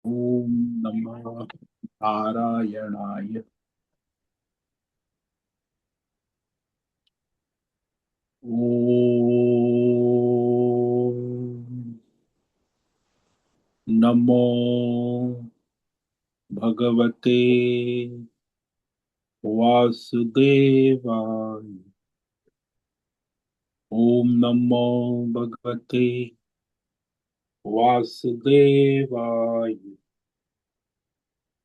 ओम नमः नारायणाय। ओम नमो भगवते वासुदेवाय। ओम नमो भगवते वासुदेवाय।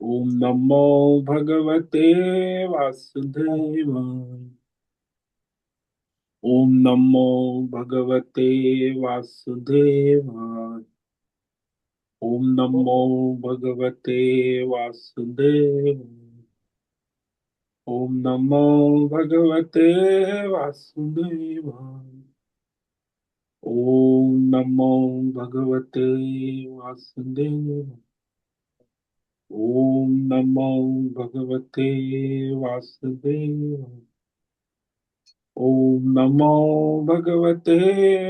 ओम नमो भगवते वासुदेवाय। ओम नमो भगवते वासुदेवाय। ओम नमो भगवते वासुदेवाय। ओम नमो भगवते वासुदेवाय। ओम नमो भगवते वासुदेवाय। ओम नमो भगवते वासुदेवाय। ओम नमो भगवते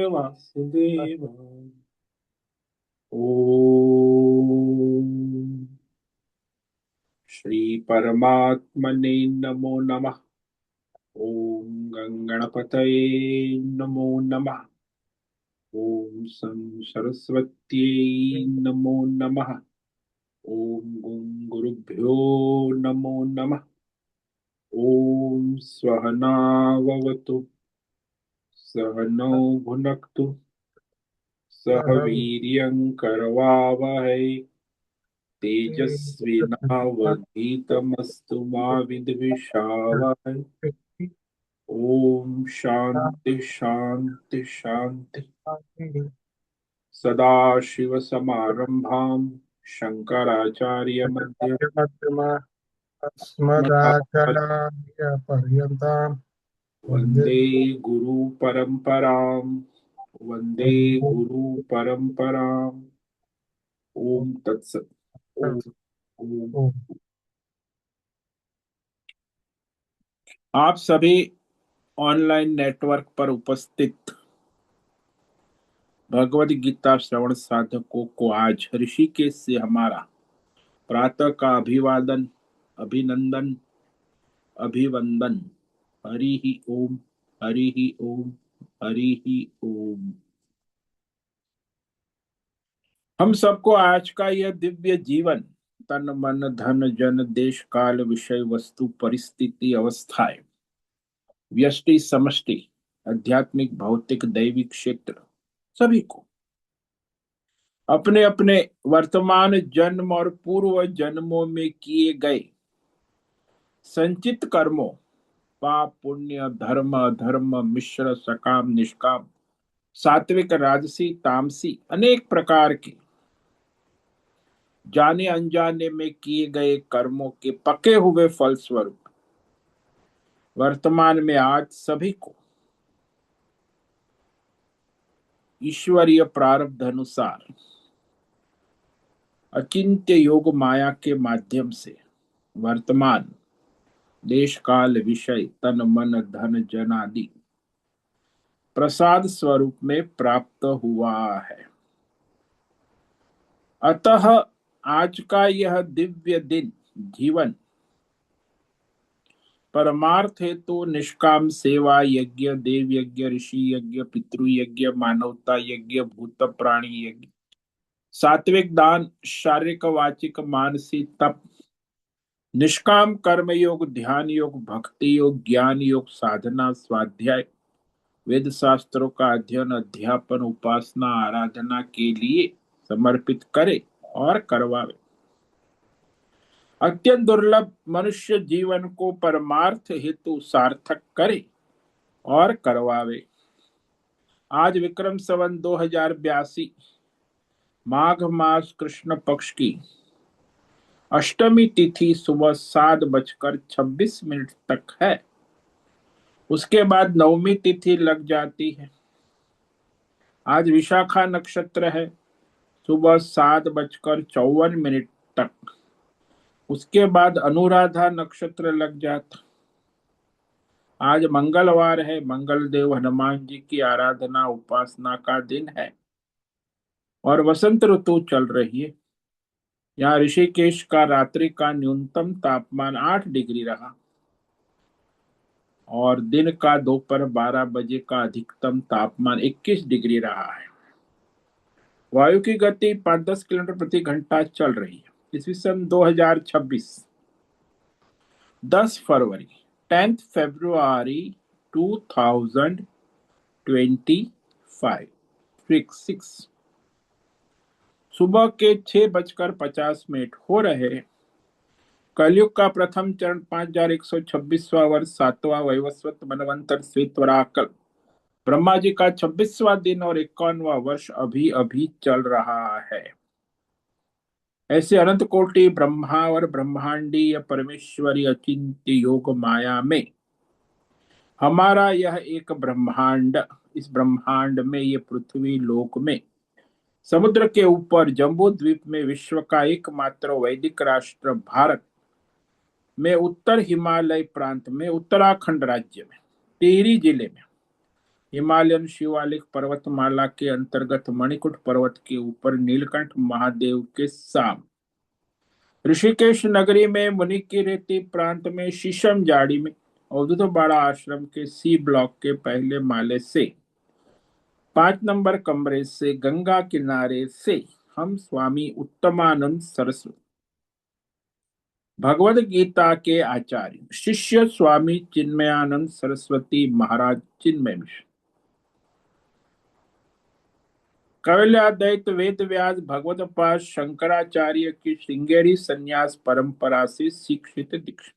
वासुदेवाय। ओम श्री परमात्मने नमो नमः। ओम गणपतये नमो नमः। ओम सं सरस्वत्यै नमो नमः। ओम गुरुभ्यो नमो नमः। ओम सहनाववतु सहनौ भुनक्तु सह वीर्यं करवावहै तेजस्विनावधीतमस्तु मा विद्विषावहै। ओम शांति शांति शांति। सदाशिवसमारम्भां शङ्कराचार्यमध्यमः अस्मदाचार्यपर्यन्तां वन्दे वन्दे गुरुपरम्परां। वन्दे गुरुपरम्पराम्। ओम तत्सत्। ओम ओम। आप सभी ऑनलाइन नेटवर्क पर उपस्थित भगवद गीता श्रवण साधकों को आज ऋषिकेश से हमारा प्रातः का अभिवादन, अभिनंदन, अभिवंदन। हरि ही ओम। हरि ही ओम। हरि ही ओम। हम सबको आज का यह दिव्य जीवन तन मन धन जन देश काल विषय वस्तु परिस्थिति अवस्थाएं व्यष्टि समष्टि आध्यात्मिक भौतिक दैविक क्षेत्र सभी को अपने अपने वर्तमान जन्म और पूर्व जन्मों में किए गए संचित कर्मों, पाप पुण्य धर्म अधर्म मिश्र सकाम निष्काम सात्विक राजसी तामसी अनेक प्रकार के जाने अनजाने में किए गए कर्मों के पके हुए फलस्वरूप वर्तमान में आज सभी को ईश्वरीय प्रारब्ध अनुसार अचिंत्य योग माया के माध्यम से वर्तमान देश काल विषय तन मन धन जन आदि प्रसाद स्वरूप में प्राप्त हुआ है। अतः आज का यह दिव्य दिन जीवन परमार्थ हेतु निष्काम सेवा यज्ञ देव यज्ञ ऋषि यज्ञ पितृ यज्ञ मानवता यज्ञ भूत प्राणी यज्ञ सात्विक दान शारीरिक वाचिक मानसिक तप निष्काम कर्म योग ध्यान योग भक्ति योग ज्ञान योग साधना स्वाध्याय वेद शास्त्रों का अध्ययन अध्यापन उपासना आराधना के लिए समर्पित करे और करवावे। अत्यंत दुर्लभ मनुष्य जीवन को परमार्थ हेतु सार्थक करे और करवावे। आज विक्रम संवत 2082 माघ मास कृष्ण पक्ष की अष्टमी तिथि सुबह 7:26 तक है। उसके बाद नवमी तिथि लग जाती है। आज विशाखा नक्षत्र है सुबह 7:54 तक। उसके बाद अनुराधा नक्षत्र लग जाता। आज मंगलवार है, मंगल देव हनुमान जी की आराधना उपासना का दिन है और वसंत ऋतु चल रही है। यहाँ ऋषिकेश का रात्रि का न्यूनतम तापमान 8 डिग्री रहा और दिन का दोपहर 12 बजे का अधिकतम तापमान 21 डिग्री रहा है। वायु की गति 5-10 किलोमीटर प्रति घंटा चल रही है। ईस्वी सन 2026, 10 फरवरी, 10 फरवरी 2025, 6 सुबह के 6:50 हो रहे हैं। कलयुग का प्रथम चरण 5126वां वर्ष, 7वां वैवस्वत मनवंतर श्वेतवराकल, ब्रह्मा जी का 26वां दिन और 51वां वर्ष अभी अभी चल रहा है। ऐसे अनंत कोटि ब्रह्मा और ब्रह्मांडीय परमेश्वरी अचिंत्य योग माया में हमारा यह एक ब्रह्मांड, इस ब्रह्मांड में ये पृथ्वी लोक में, समुद्र के ऊपर जम्बू द्वीप में विश्व का एकमात्र वैदिक राष्ट्र भारत में, उत्तर हिमालय प्रांत में, उत्तराखंड राज्य में, टिहरी जिले में हिमालयन शिवालिक पर्वतमाला के अंतर्गत मणिकूट पर्वत के ऊपर नीलकंठ महादेव के साम, ऋषिकेश नगरी में, मुनि की रेती प्रांत में, शीशम जाड़ी में, अवधूत बाड़ा आश्रम के सी ब्लॉक के पहले माले से 5 नंबर कमरे से गंगा किनारे से हम स्वामी उत्तमानंद सरस्वती, भगवद गीता के आचार्य शिष्य स्वामी चिन्मयानंद सरस्वती महाराज चिन्मय मिश्र, कौल्याद्वैत वेद व्यास भगवत पाद शंकराचार्य की श्रृंगेरी संन्यास परंपरा से शिक्षित दीक्षित,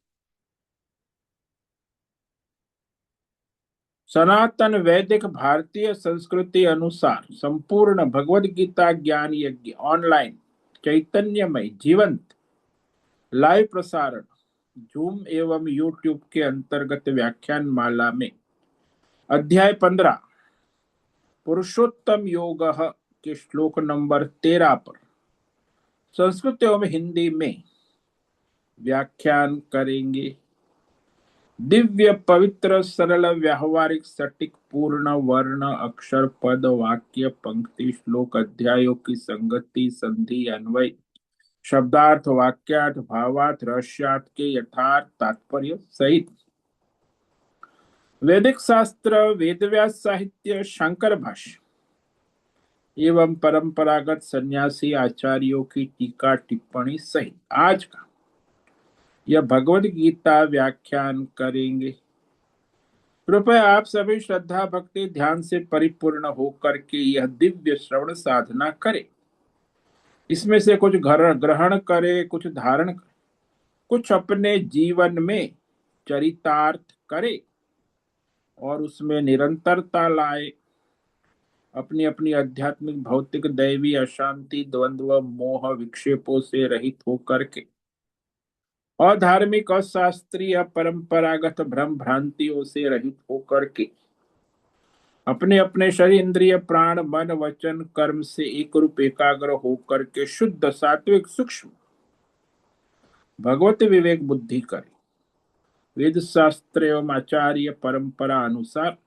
सनातन वैदिक भारतीय संस्कृति अनुसार संपूर्ण भगवद गीता ज्ञान यज्ञ ऑनलाइन चैतन्यमय जीवंत लाइव प्रसारण जूम एवं यूट्यूब के अंतर्गत व्याख्यान माला में अध्याय 15 पुरुषोत्तम योग के श्लोक नंबर 13 पर संस्कृत एवं हिंदी में व्याख्यान करेंगे। दिव्य पवित्र सरल व्यावहारिक सटीक पूर्ण वर्ण अक्षर पद वाक्य पंक्ति श्लोक अध्यायों की संगति संधि अन्वय शब्दार्थ वाक्यार्थ भावार्थ रहस्यार्थ के यथार्थ तात्पर्य सहित वैदिक शास्त्र वेदव्यास साहित्य शंकर भाष्य एवं परंपरागत सन्यासी आचार्यों की टीका टिप्पणी सहित आज का यह भगवद गीता व्याख्यान करेंगे। कृपया आप सभी श्रद्धा भक्ति ध्यान से परिपूर्ण होकर के यह दिव्य श्रवण साधना करें। इसमें से कुछ ग्रहण करे, कुछ धारण करे, कुछ अपने जीवन में चरितार्थ करे और उसमें निरंतरता लाए। अपनी अपनी आध्यात्मिक भौतिक दैवी अशांति द्वंद्व मोह विक्षेपों से रहित होकर के और धार्मिक और शास्त्रीय परंपरागत भ्रम भ्रांतियों से रहित होकर के अपने अपने शरीर इंद्रिय प्राण मन वचन कर्म से एक रूप एकाग्र होकर के शुद्ध सात्विक सूक्ष्म भगवत विवेक बुद्धि करे। वेद शास्त्र एवं आचार्य परंपरा अनुसार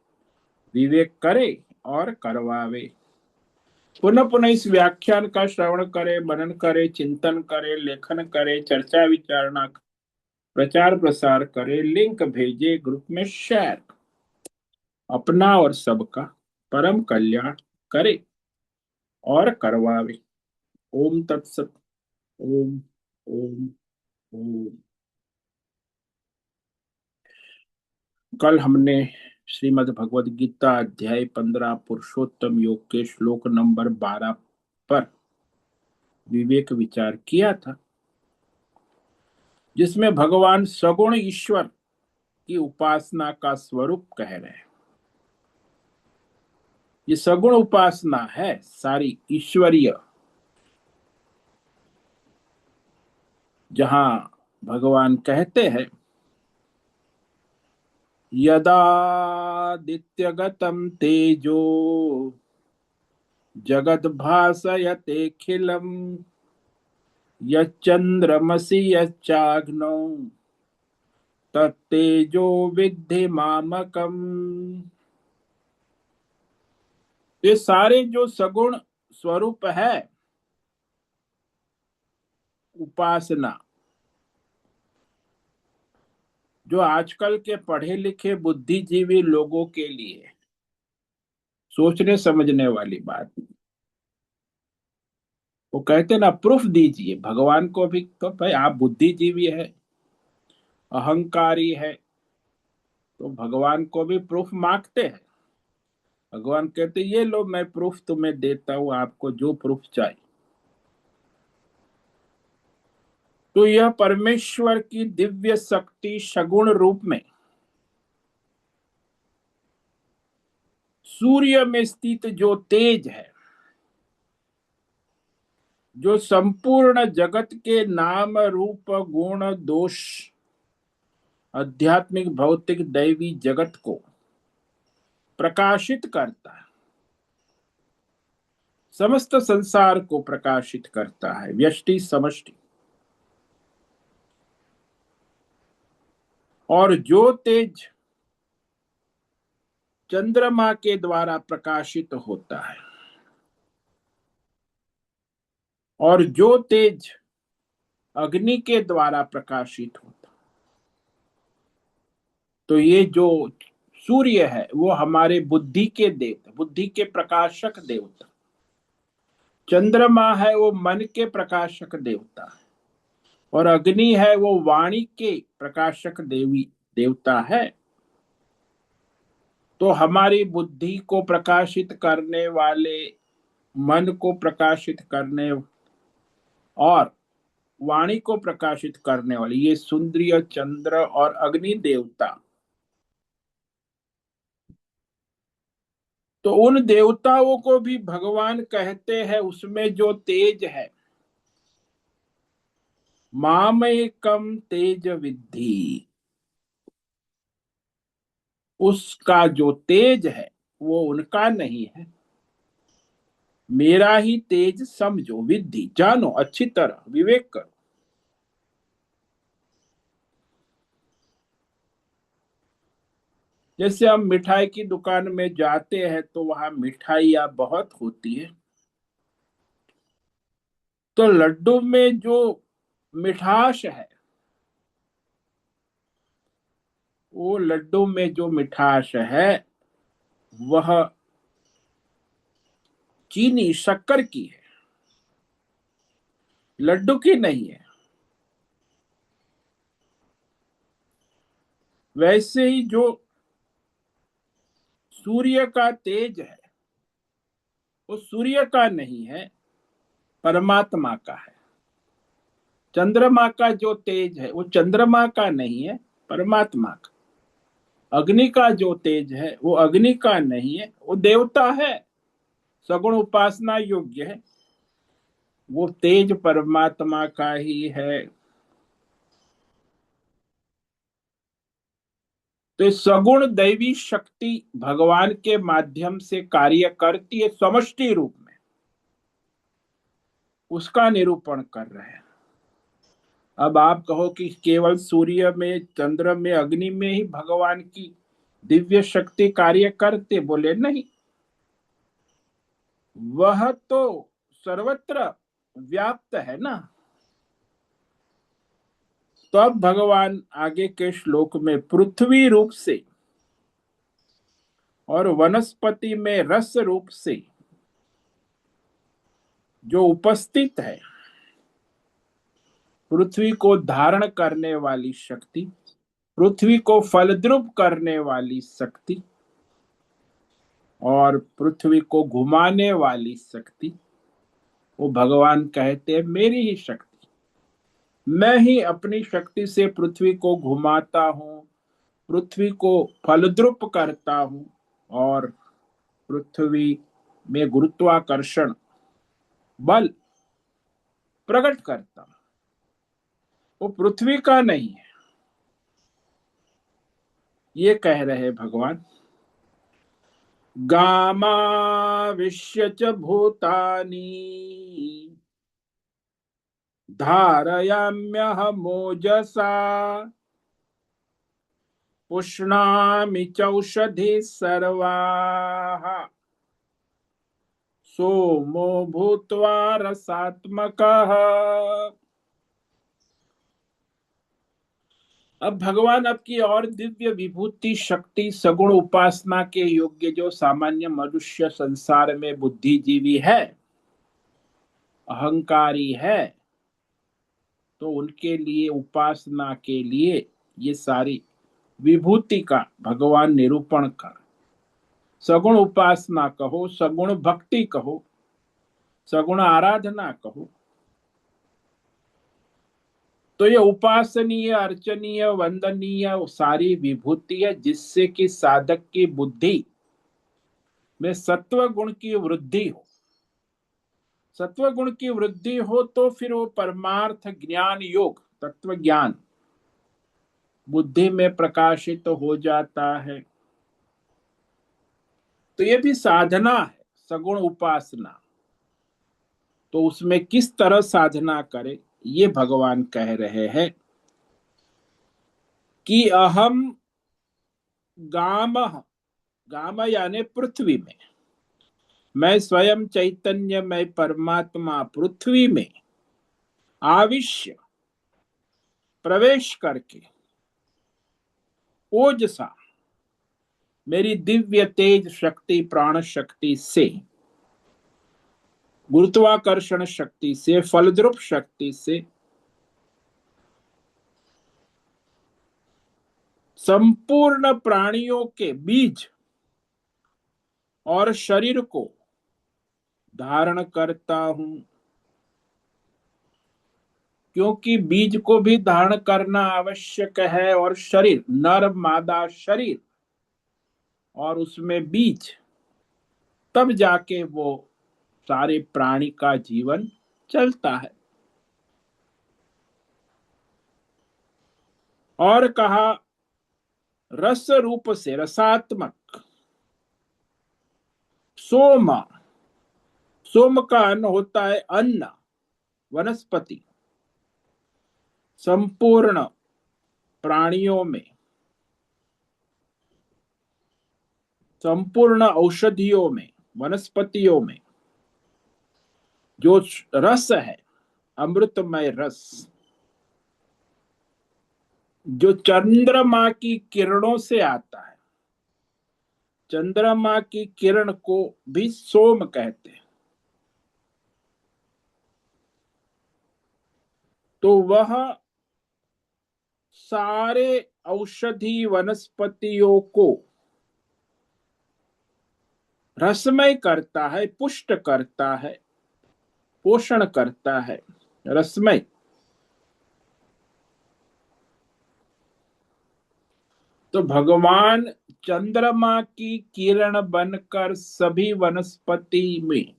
विवेक करे और करवावे। पुनः पुनः इस व्याख्यान का श्रवण करे, मनन करे, चिंतन करे, लेखन करे, चर्चा विचारणा, प्रचार प्रसार करे, लिंक भेजे, ग्रुप में शेयर, अपना और सबका परम कल्याण करे और करवावे। ओम तत्सत। ओम ओम ओम। कल हमने श्रीमद् भगवद गीता अध्याय 15 पुरुषोत्तम योग के श्लोक नंबर 12 पर विवेक विचार किया था, जिसमें भगवान सगुण ईश्वर की उपासना का स्वरूप कह रहे हैं। ये सगुण उपासना है सारी ईश्वरीय, जहां भगवान कहते हैं यदादित्यगतम तेजो जगद्भासयतेऽखिलम् यच्चंद्रमसि यच्चाग्नौ तत्तेजो विद्धि मामकम्। ये सारे जो सगुण स्वरूप है, उपासना जो आजकल के पढ़े लिखे बुद्धिजीवी लोगों के लिए सोचने समझने वाली बात। वो कहते ना प्रूफ दीजिए भगवान को भी, तो भाई आप बुद्धिजीवी है, अहंकारी है, तो भगवान को भी प्रूफ मांगते हैं। भगवान कहते ये लो मैं प्रूफ तुम्हें देता हूं, आपको जो प्रूफ चाहिए। तो यह परमेश्वर की दिव्य शक्ति सगुण रूप में सूर्य में स्थित जो तेज है, जो संपूर्ण जगत के नाम रूप गुण दोष आध्यात्मिक भौतिक दैवी जगत को प्रकाशित करता है, समस्त संसार को प्रकाशित करता है, व्यष्टि समष्टि। और जो तेज चंद्रमा के द्वारा प्रकाशित होता है और जो तेज अग्नि के द्वारा प्रकाशित होता, तो ये जो सूर्य है वो हमारे बुद्धि के देवता, बुद्धि के प्रकाशक देवता। चंद्रमा है वो मन के प्रकाशक देवता है, और अग्नि है वो वाणी के प्रकाशक देवी देवता है। तो हमारी बुद्धि को प्रकाशित करने वाले, मन को प्रकाशित करने और वाणी को प्रकाशित करने वाले ये सूर्य चंद्र और अग्नि देवता, तो उन देवताओं को भी भगवान कहते हैं उसमें जो तेज है, मामेकम तेज विद्धि, उसका जो तेज है वो उनका नहीं है, मेरा ही तेज समझो, विद्धि जानो, अच्छी तरह विवेक करो। जैसे हम मिठाई की दुकान में जाते हैं तो वहां मिठाइयाँ बहुत होती है, तो लड्डू में जो मिठास है, वो लड्डू में जो मिठास है वह चीनी शक्कर की है, लड्डू की नहीं है। वैसे ही जो सूर्य का तेज है वो सूर्य का नहीं है, परमात्मा का है। चंद्रमा का जो तेज है वो चंद्रमा का नहीं है, परमात्मा का। अग्नि का जो तेज है वो अग्नि का नहीं है, वो देवता है, सगुण उपासना योग्य है, वो तेज परमात्मा का ही है। तो सगुण दैवी शक्ति भगवान के माध्यम से कार्य करती है समष्टि रूप में, उसका निरूपण कर रहे हैं। अब आप कहो कि केवल सूर्य में, चंद्र में, अग्नि में ही भगवान की दिव्य शक्ति कार्य करते, बोले नहीं, वह तो सर्वत्र व्याप्त है ना। तो अब भगवान आगे के श्लोक में पृथ्वी रूप से और वनस्पति में रस रूप से जो उपस्थित है, पृथ्वी को धारण करने वाली शक्ति, पृथ्वी को फलद्रुप करने वाली शक्ति और पृथ्वी को घुमाने वाली शक्ति, वो भगवान कहते हैं मेरी ही शक्ति, मैं ही अपनी शक्ति से पृथ्वी को घुमाता हूं, पृथ्वी को फलद्रुप करता हूं और पृथ्वी में गुरुत्वाकर्षण बल प्रकट करता हूं। वो पृथ्वी का नहीं है, ये कह रहे भगवान। गामाविश्य च भूतानि धारयाम्यहमोजसा पुष्णामि चौषधि सर्वाः सोमो भूत्वा रसात्मकः। अब भगवान आपकी और दिव्य विभूति शक्ति सगुण उपासना के योग्य जो सामान्य मनुष्य संसार में बुद्धिजीवी है, अहंकारी है, तो उनके लिए उपासना के लिए ये सारी विभूति का भगवान निरूपण कर, सगुण उपासना कहो, सगुण भक्ति कहो, सगुण आराधना कहो, तो ये उपासनीय अर्चनीय वंदनीय सारी विभूति है, जिससे कि साधक की बुद्धि में सत्व गुण की वृद्धि हो। सत्व गुण की वृद्धि हो तो फिर वो परमार्थ ज्ञान योग तत्व ज्ञान बुद्धि में प्रकाशित हो जाता है। तो ये भी साधना है, सगुण उपासना। तो उसमें किस तरह साधना करे, ये भगवान कह रहे हैं कि अहम गाम, गाम यानी पृथ्वी में, मैं स्वयं चैतन्य, मैं परमात्मा पृथ्वी में आविश्य प्रवेश करके ओजसा मेरी दिव्य तेज शक्ति प्राण शक्ति से, गुरुत्वाकर्षण शक्ति से, फलद्रुप शक्ति से संपूर्ण प्राणियों के बीज और शरीर को धारण करता हूं। क्योंकि बीज को भी धारण करना आवश्यक है, और शरीर नर मादा शरीर और उसमें बीज, तब जाके वो सारे प्राणी का जीवन चलता है। और कहा रस रूप से, रसात्मक सोम, सोम का अन्न होता है अन्न, वनस्पति, संपूर्ण प्राणियों में, संपूर्ण औषधियों में, वनस्पतियों में जो रस है, अमृतमय रस, जो चंद्रमा की किरणों से आता है। चंद्रमा की किरण को भी सोम कहते हैं। तो वह सारे औषधि वनस्पतियों को रसमय करता है, पुष्ट करता है, पोषण करता है, रसमय। तो भगवान चंद्रमा की किरण बनकर सभी वनस्पति में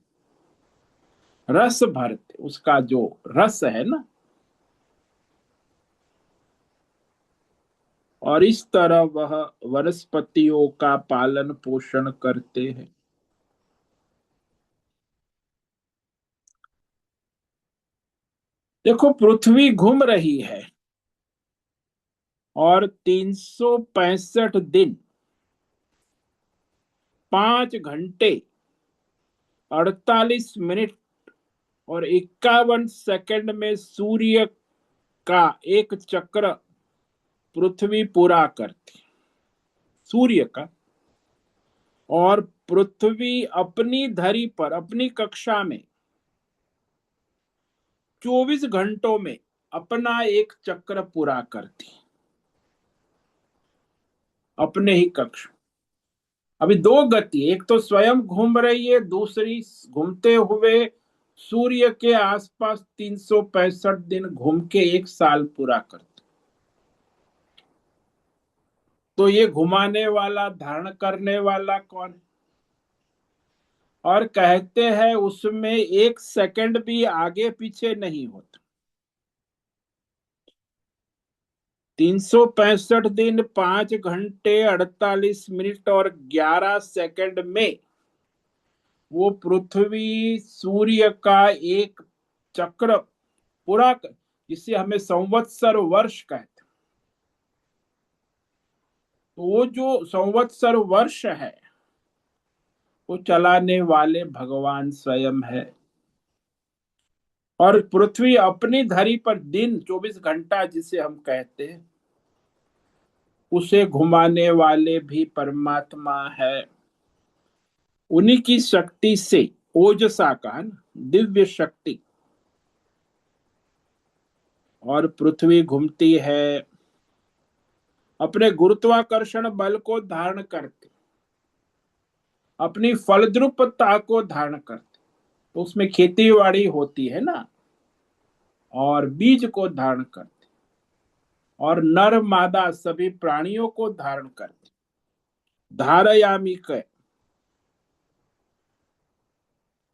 रस भरते, उसका जो रस है ना, और इस तरह वह वनस्पतियों का पालन पोषण करते हैं। देखो पृथ्वी घूम रही है और 365 दिन 5 घंटे 48 मिनट और 51 सेकंड में सूर्य का एक चक्र पृथ्वी पूरा करती, सूर्य का। और पृथ्वी अपनी धरी पर अपनी कक्षा में 24 घंटों में अपना एक चक्र पूरा करती, अपने ही कक्ष। अभी दो गति, एक तो स्वयं घूम रही है, दूसरी घूमते हुए सूर्य के आसपास 365 दिन घूम के एक साल पूरा करती। तो ये घुमाने वाला, धारण करने वाला कौन है? और कहते हैं उसमें 1 सेकंड भी आगे पीछे नहीं होता। 365 दिन 5 घंटे 48 मिनट और 11 सेकंड में वो पृथ्वी सूर्य का एक चक्र पूरा, जिसे हमें संवत्सर वर्ष कहते हैं। तो वो जो संवत्सर वर्ष है वो चलाने वाले भगवान स्वयं है। और पृथ्वी अपनी धरी पर दिन 24 घंटा जिसे हम कहते हैं, उसे घुमाने वाले भी परमात्मा है। उन्हीं की शक्ति से, ओजसा का है ना, दिव्य शक्ति, और पृथ्वी घूमती है अपने गुरुत्वाकर्षण बल को धारण करके, अपनी फलद्रुपता को धारण करते। तो उसमें खेती बाड़ी होती है ना, और बीज को धारण करते, और नर मादा सभी प्राणियों को धारण करते। धारयामी के,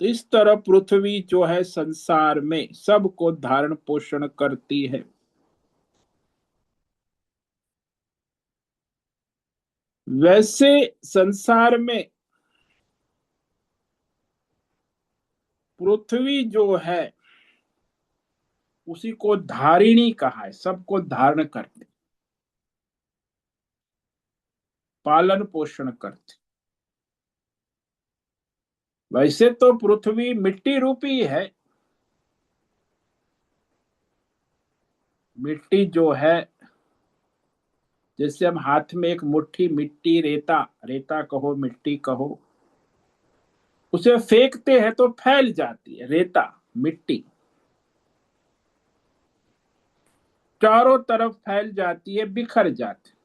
तो इस तरह पृथ्वी जो है संसार में सबको धारण पोषण करती है। वैसे संसार में पृथ्वी जो है उसी को धारिणी कहा है, सबको धारण करते, पालन पोषण करते। वैसे तो पृथ्वी मिट्टी रूपी है। मिट्टी जो है, जैसे हम हाथ में एक मुट्ठी मिट्टी, रेता, रेता कहो मिट्टी कहो, उसे फेंकते हैं तो फैल जाती है रेता, मिट्टी चारों तरफ फैल जाती है, बिखर जाती है।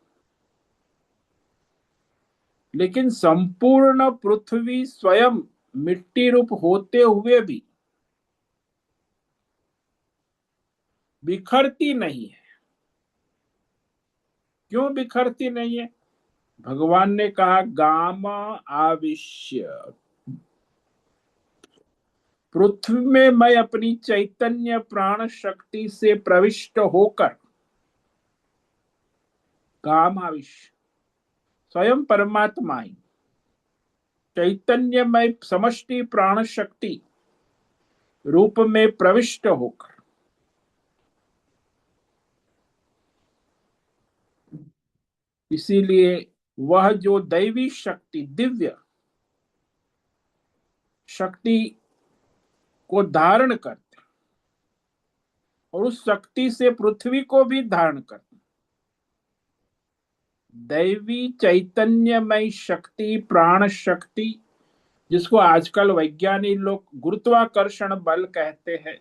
लेकिन संपूर्ण पृथ्वी स्वयं मिट्टी रूप होते हुए भी बिखरती नहीं है। क्यों बिखरती नहीं है? भगवान ने कहा गाम आविश्य, पृथ्वी में मैं अपनी चैतन्य प्राण शक्ति से प्रविष्ट होकर, काम आविश्य स्वयं परमात्मा ही चैतन्यमय समष्टि प्राण शक्ति रूप में प्रविष्ट होकर, इसीलिए वह जो दैवी शक्ति, दिव्य शक्ति को धारण करते, और उस शक्ति से पृथ्वी को भी धारण करते, दैवी चैतन्यमय शक्ति, प्राण शक्ति, जिसको आजकल वैज्ञानिक लोग गुरुत्वाकर्षण बल कहते हैं।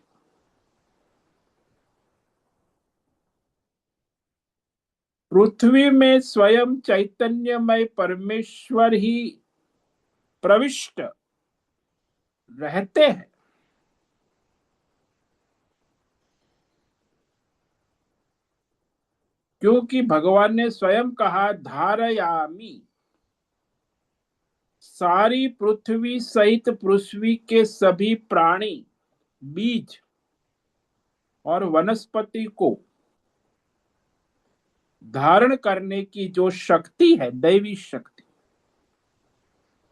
पृथ्वी में स्वयं चैतन्यमय परमेश्वर ही प्रविष्ट रहते हैं। क्योंकि भगवान ने स्वयं कहा धारयामी, सारी पृथ्वी सहित पृथ्वी के सभी प्राणी, बीज और वनस्पति को धारण करने की जो शक्ति है, दैवी शक्ति,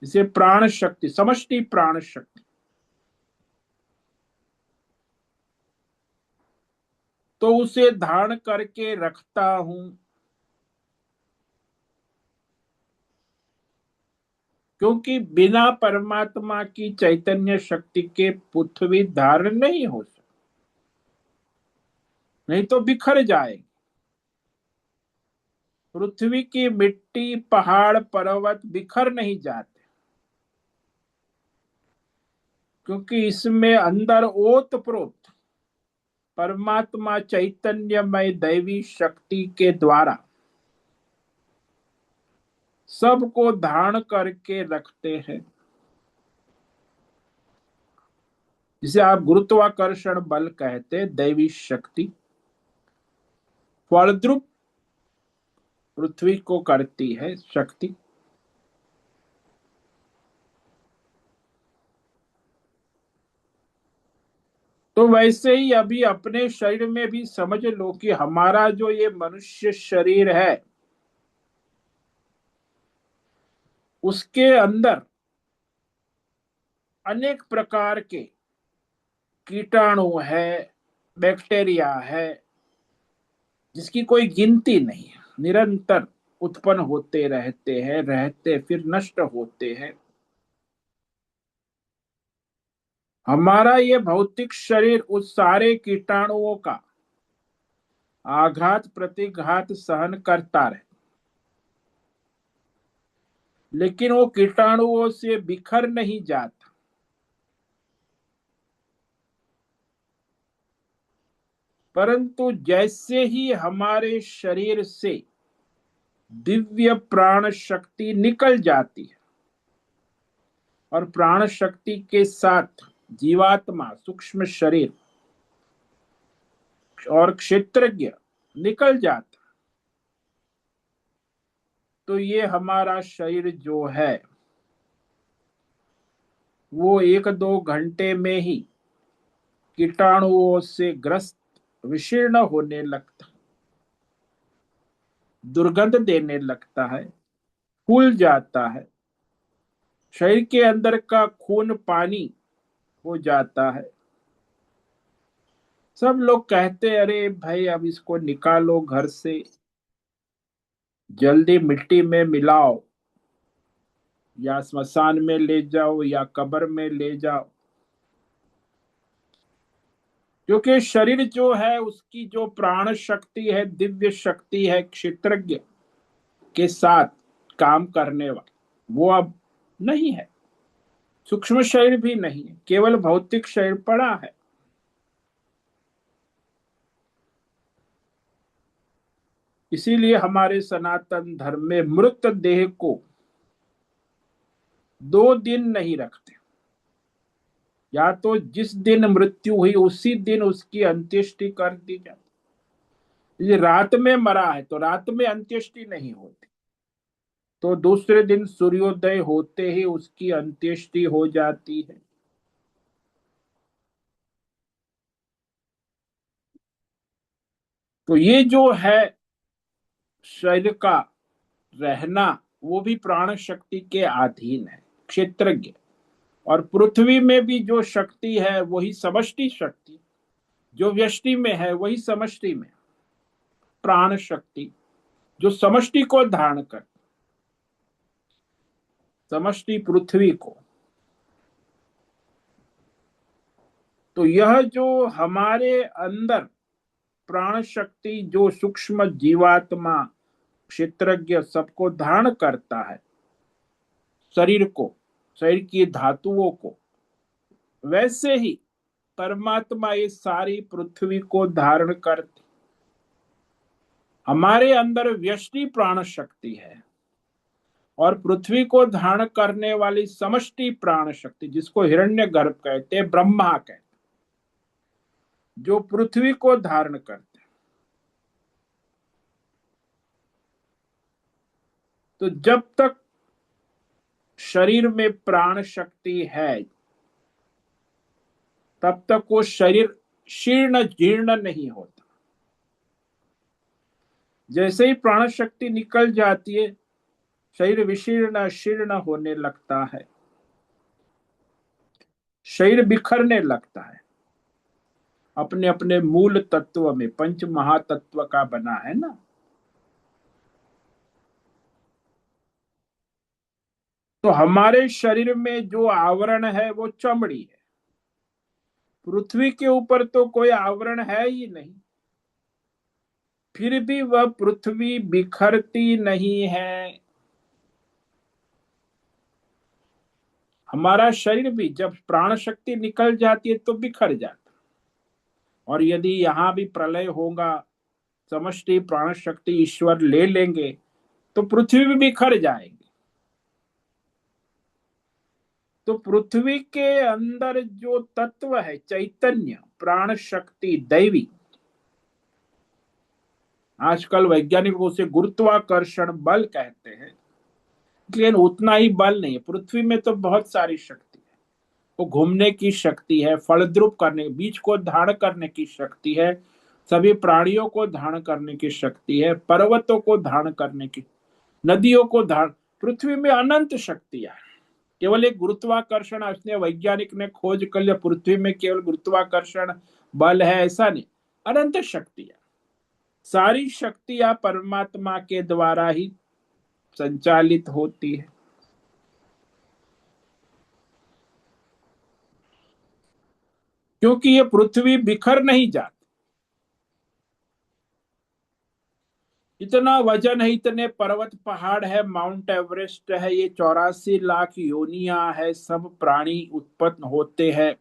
इसे प्राण शक्ति, समष्टि प्राण शक्ति, तो उसे धारण करके रखता हूं। क्योंकि बिना परमात्मा की चैतन्य शक्ति के पृथ्वी धारण नहीं हो सकती, नहीं तो बिखर जाएगी। पृथ्वी की मिट्टी, पहाड़, पर्वत बिखर नहीं जाते, क्योंकि इसमें अंदर ओतप्रोत परमात्मा चैतन्यमय दैवी शक्ति के द्वारा सबको धारण करके रखते हैं। जिसे आप गुरुत्वाकर्षण बल कहते, दैवी शक्ति फलद्रुप पृथ्वी को करती है शक्ति। तो वैसे ही अभी अपने शरीर में भी समझ लो कि हमारा जो ये मनुष्य शरीर है, उसके अंदर अनेक प्रकार के कीटाणु है, बैक्टीरिया है, जिसकी कोई गिनती नहीं है, निरंतर उत्पन्न होते रहते हैं, रहते फिर नष्ट होते हैं। हमारा ये भौतिक शरीर उस सारे कीटाणुओं का आघात प्रतिघात सहन करता रहे, लेकिन वो कीटाणुओं से बिखर नहीं जाता। परंतु जैसे ही हमारे शरीर से दिव्य प्राण शक्ति निकल जाती है और प्राण शक्ति के साथ जीवात्मा, सूक्ष्म शरीर और क्षेत्रज्ञ निकल जाता, तो ये हमारा शरीर जो है वो 1-2 घंटे में ही कीटाणुओं से ग्रस्त, विशीर्ण होने लगता, दुर्गंध देने लगता है, फूल जाता है, शरीर के अंदर का खून पानी हो जाता है। सब लोग कहते अरे भाई अब इसको निकालो घर से, जल्दी मिट्टी में मिलाओ या स्मशान में ले जाओ या कब्र में ले जाओ। क्योंकि शरीर जो है उसकी जो प्राण शक्ति है, दिव्य शक्ति है, क्षेत्रज्ञ के साथ काम करने वाला, वो अब नहीं है। सूक्ष्म शरीर भी नहीं है, केवल भौतिक शरीर पड़ा है। इसीलिए हमारे सनातन धर्म में मृत देह को 2 दिन नहीं रखते। या तो जिस दिन मृत्यु हुई उसी दिन उसकी अंत्येष्टि कर दी जाती। ये रात में मरा है तो रात में अंत्येष्टि नहीं होती, तो दूसरे दिन सूर्योदय होते ही उसकी अंत्येष्टि हो जाती है। तो ये जो है शरीर का रहना, वो भी प्राण शक्ति के अधीन है, क्षेत्रज्ञ। और पृथ्वी में भी जो शक्ति है वही समष्टि शक्ति, जो व्यष्टि में है वही समष्टि में प्राण शक्ति, जो समष्टि को धारण कर, समष्टि पृथ्वी को। तो यह जो हमारे अंदर प्राण शक्ति जो सूक्ष्म जीवात्मा, क्षेत्रज्ञ सबको धारण करता है, शरीर को, शरीर की धातुओं को, वैसे ही परमात्मा ये सारी पृथ्वी को धारण करती। हमारे अंदर व्यष्टि प्राण शक्ति है और पृथ्वी को धारण करने वाली समष्टि प्राण शक्ति, जिसको हिरण्यगर्भ कहते हैं, ब्रह्मा कहते हैं, जो पृथ्वी को धारण करते हैं। तो जब तक शरीर में प्राण शक्ति है तब तक वो शरीर शीर्ण जीर्ण नहीं होता। जैसे ही प्राण शक्ति निकल जाती है शरीर विशीर्ण शीर्ण होने लगता है, शरीर बिखरने लगता है, अपने अपने मूल तत्व में, पंच महातत्व का बना है ना। तो हमारे शरीर में जो आवरण है वो चमड़ी है। पृथ्वी के ऊपर तो कोई आवरण है ही नहीं, फिर भी वह पृथ्वी बिखरती नहीं है। हमारा शरीर भी जब प्राण शक्ति निकल जाती है तो बिखर जाता। और यदि यहां भी प्रलय होगा, समष्टि प्राण शक्ति ईश्वर ले लेंगे तो पृथ्वी भी बिखर जाएगी। तो पृथ्वी के अंदर जो तत्व है चैतन्य, प्राण शक्ति, दैवी, आजकल वैज्ञानिक उसे गुरुत्वाकर्षण बल कहते हैं, लेकिन उतना ही बल नहीं है। पृथ्वी में तो बहुत सारी शक्ति है, वो घूमने की शक्ति है, फलद्रुप करने, बीज को धारण करने की शक्ति है, सभी प्राणियों को धारण करने की शक्ति है, पर्वतों को धारण करने की, नदियों को धारण, पृथ्वी में अनंत शक्तियां हैं। केवल एक गुरुत्वाकर्षण इसने वैज्ञानिक ने खोज कर लिया, पृथ्वी में केवल गुरुत्वाकर्षण बल है ऐसा नहीं, अनंत शक्तियां, सारी शक्तियां परमात्मा के द्वारा ही संचालित होती है। क्योंकि ये पृथ्वी बिखर नहीं जाती। इतना वजन है, इतने पर्वत पहाड़ है, माउंट एवरेस्ट है, ये 84 लाख योनियां है, सब प्राणी उत्पन्न होते हैं।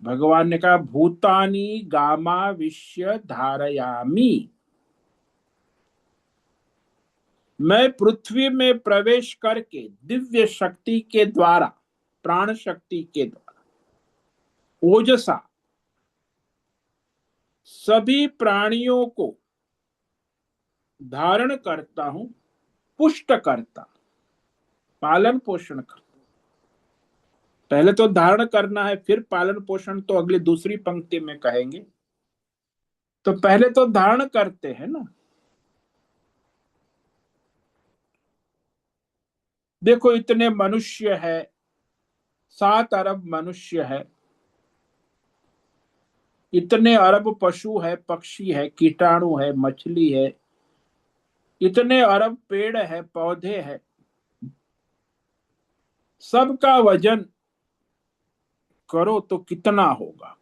भगवान ने कहा भूतानी गामा विश्य धारयामी, मैं पृथ्वी में प्रवेश करके दिव्य शक्ति के द्वारा, प्राण शक्ति के द्वारा, ओजसा सभी प्राणियों को धारण करता हूं, पुष्ट करता, पालन पोषण करता। पहले तो धारण करना है, फिर पालन पोषण तो अगली दूसरी पंक्ति में कहेंगे। तो पहले तो धारण करते हैं ना। देखो इतने मनुष्य है, 7 अरब मनुष्य है, इतने अरब पशु है, पक्षी है, कीटाणु है, मछली है, इतने अरब पेड़ है, पौधे है, सबका वजन करो तो कितना होगा?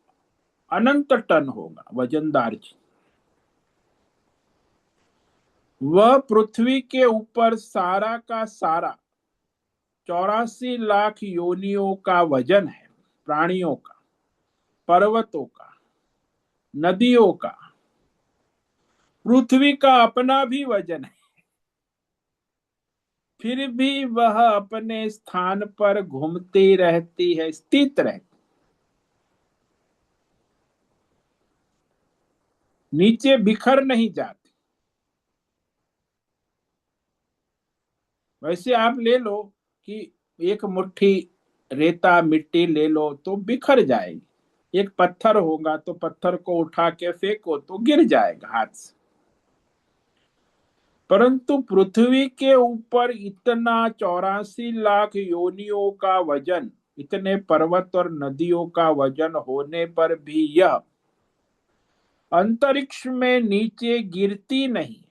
अनंत टन होगा वजनदार चीज। वह पृथ्वी के ऊपर सारा का सारा 84 लाख योनियों का वजन है, प्राणियों का, पर्वतों का, नदियों का, पृथ्वी का अपना भी वजन है। फिर भी वह अपने स्थान पर घूमती रहती है, स्थित रहती, नीचे बिखर नहीं जाती। वैसे आप ले लो कि एक मुट्ठी रेता मिट्टी ले लो तो बिखर जाएगी, एक पत्थर होगा तो पत्थर को उठा के फेंको तो गिर जाएगा हाथ से। परंतु पृथ्वी के ऊपर इतना 84 लाख योनियों का वजन, इतने पर्वत और नदियों का वजन होने पर भी यह अंतरिक्ष में नीचे गिरती नहीं,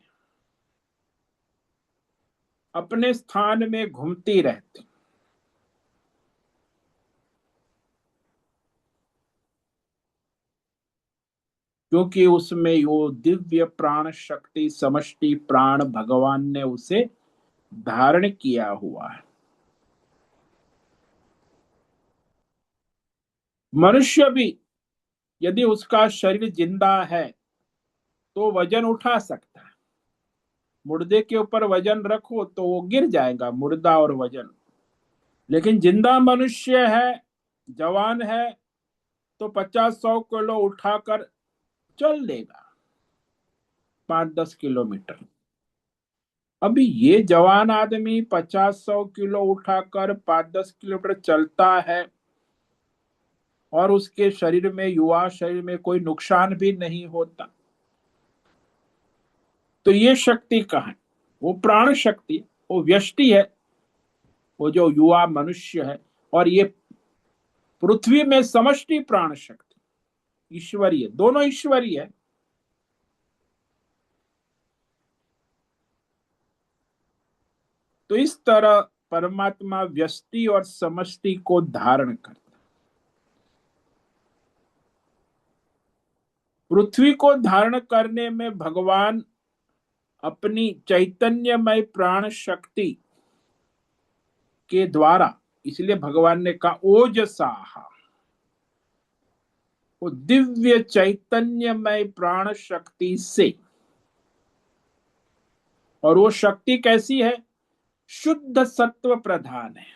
अपने स्थान में घूमती रहती। क्योंकि उसमें वो दिव्य प्राण शक्ति, समष्टि प्राण भगवान ने उसे धारण किया हुआ है। मनुष्य भी यदि उसका शरीर जिंदा है तो वजन उठा सकता है। मुर्दे के ऊपर वजन रखो तो वो गिर जाएगा, मुर्दा और वजन। लेकिन जिंदा मनुष्य है, जवान है, तो 50-100 किलो उठाकर चल लेगा 5-10 किलोमीटर। अभी ये जवान आदमी 50-100 किलो उठाकर 5-10 किलोमीटर चलता है और उसके शरीर में, युवा शरीर में कोई नुकसान भी नहीं होता, तो ये शक्ति कहाँ है? वो प्राण शक्ति, वो व्यष्टि है, वो जो युवा मनुष्य है। और ये पृथ्वी में समष्टि प्राण शक्ति ईश्वरीय, दोनों ईश्वरीय है। तो इस तरह परमात्मा व्यष्टि और समष्टि को धारण करता। पृथ्वी को धारण करने में भगवान अपनी चैतन्यमय प्राण शक्ति के द्वारा, इसलिए भगवान ने कहा ओजसाहा, वो दिव्य चैतन्यमय प्राण शक्ति से। और वो शक्ति कैसी है? शुद्ध सत्व प्रधान है।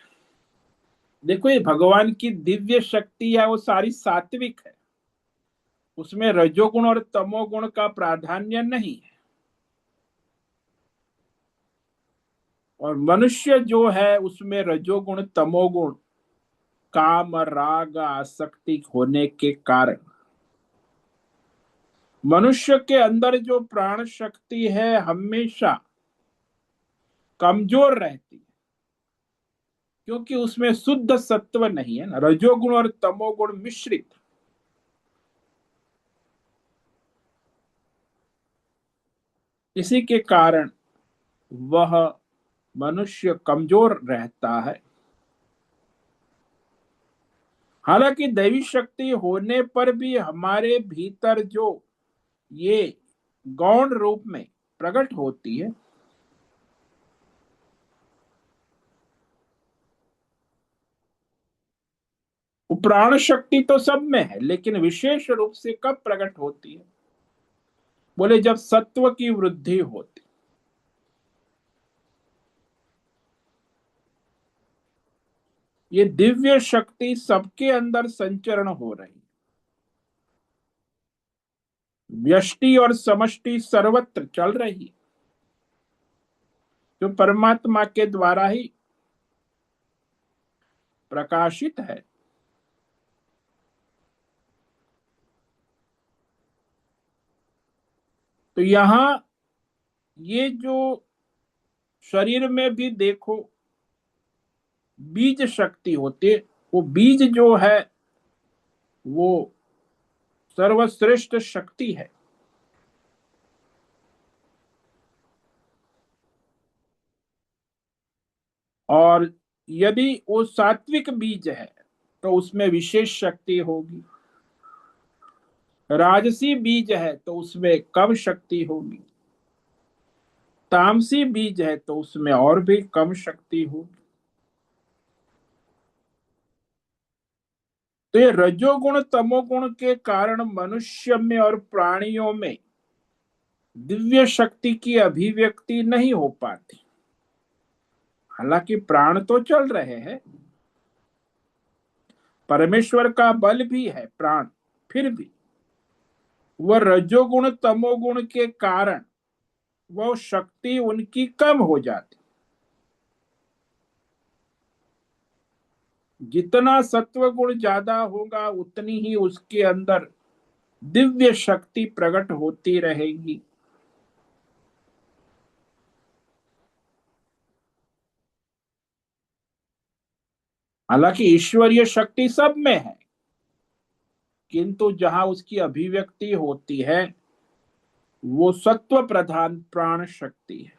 देखो ये भगवान की दिव्य शक्ति है, वो सारी सात्विक है, उसमें रजोगुण और तमोगुण का प्राधान्य नहीं है। और मनुष्य जो है उसमें रजोगुण तमोगुण, काम राग आसक्ति होने के कारण मनुष्य के अंदर जो प्राण शक्ति है हमेशा कमजोर रहती है, क्योंकि उसमें शुद्ध सत्व नहीं है ना, रजोगुण और तमोगुण मिश्रित। इसी के कारण वह मनुष्य कमजोर रहता है। हालांकि दैवी शक्ति होने पर भी हमारे भीतर जो ये गौण रूप में प्रकट होती है। वो प्राण शक्ति तो सब में है, लेकिन विशेष रूप से कब प्रकट होती है? बोले जब सत्व की वृद्धि होती। ये दिव्य शक्ति सबके अंदर संचरण हो रही, व्यष्टि और समष्टि सर्वत्र चल रही, जो परमात्मा के द्वारा ही प्रकाशित है। तो यहां ये जो शरीर में भी देखो बीज शक्ति होती है, वो बीज जो है वो सर्वश्रेष्ठ शक्ति है। और यदि वो सात्विक बीज है तो उसमें विशेष शक्ति होगी, राजसी बीज है तो उसमें कम शक्ति होगी, तामसी बीज है तो उसमें और भी कम शक्ति होगी। तो ये रजोगुण तमोगुण के कारण मनुष्य में और प्राणियों में दिव्य शक्ति की अभिव्यक्ति नहीं हो पाती। हालांकि प्राण तो चल रहे हैं, परमेश्वर का बल भी है प्राण, फिर भी वह रजोगुण तमोगुण के कारण वह शक्ति उनकी कम हो जाती। जितना सत्व गुण ज्यादा होगा उतनी ही उसके अंदर दिव्य शक्ति प्रकट होती रहेगी। हालांकि ईश्वरीय शक्ति सब में है, किंतु जहां उसकी अभिव्यक्ति होती है वो सत्व प्रधान प्राण शक्ति है।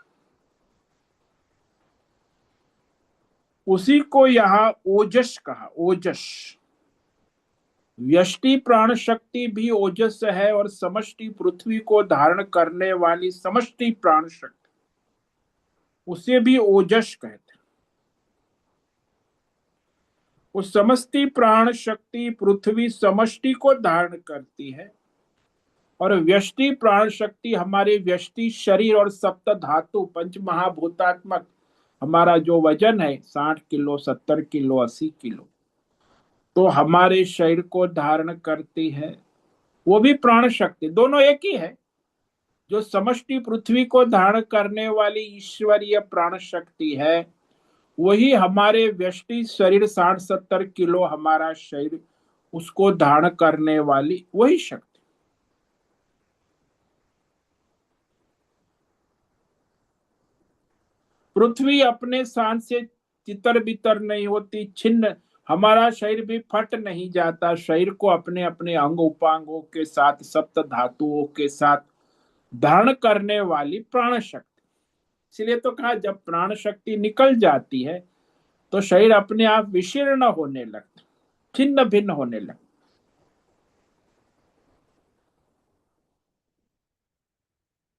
उसी को यहाँ ओजस कहा, ओजस। व्यष्टि प्राण शक्ति भी ओजस है, और समष्टि पृथ्वी को धारण करने वाली समष्टि प्राण शक्ति, उसे भी ओजस कहते हैं। वो समष्टि प्राण शक्ति पृथ्वी समष्टि को धारण करती है, और व्यष्टि प्राण शक्ति हमारे व्यष्टि शरीर और सप्त धातु पंच महाभूतात्मक हमारा जो वजन है 60 किलो 70 किलो 80 किलो, तो हमारे शरीर को धारण करती है। वो भी प्राण शक्ति, दोनों एक ही है। जो समष्टि पृथ्वी को धारण करने वाली ईश्वरीय प्राण शक्ति है, वही हमारे व्यष्टि शरीर 60-70 किलो हमारा शरीर, उसको धारण करने वाली वही शक्ति। पृथ्वी अपने स्थान से तितर बितर नहीं होती, छिन्न, हमारा शरीर भी फट नहीं जाता। शरीर को अपने अपने अंग उपांगों के साथ सप्त धातुओं के साथ धारण करने वाली प्राण शक्ति। इसलिए तो कहा जब प्राण शक्ति निकल जाती है तो शरीर अपने आप विशीर्ण होने लगता, छिन्न भिन्न होने लगता।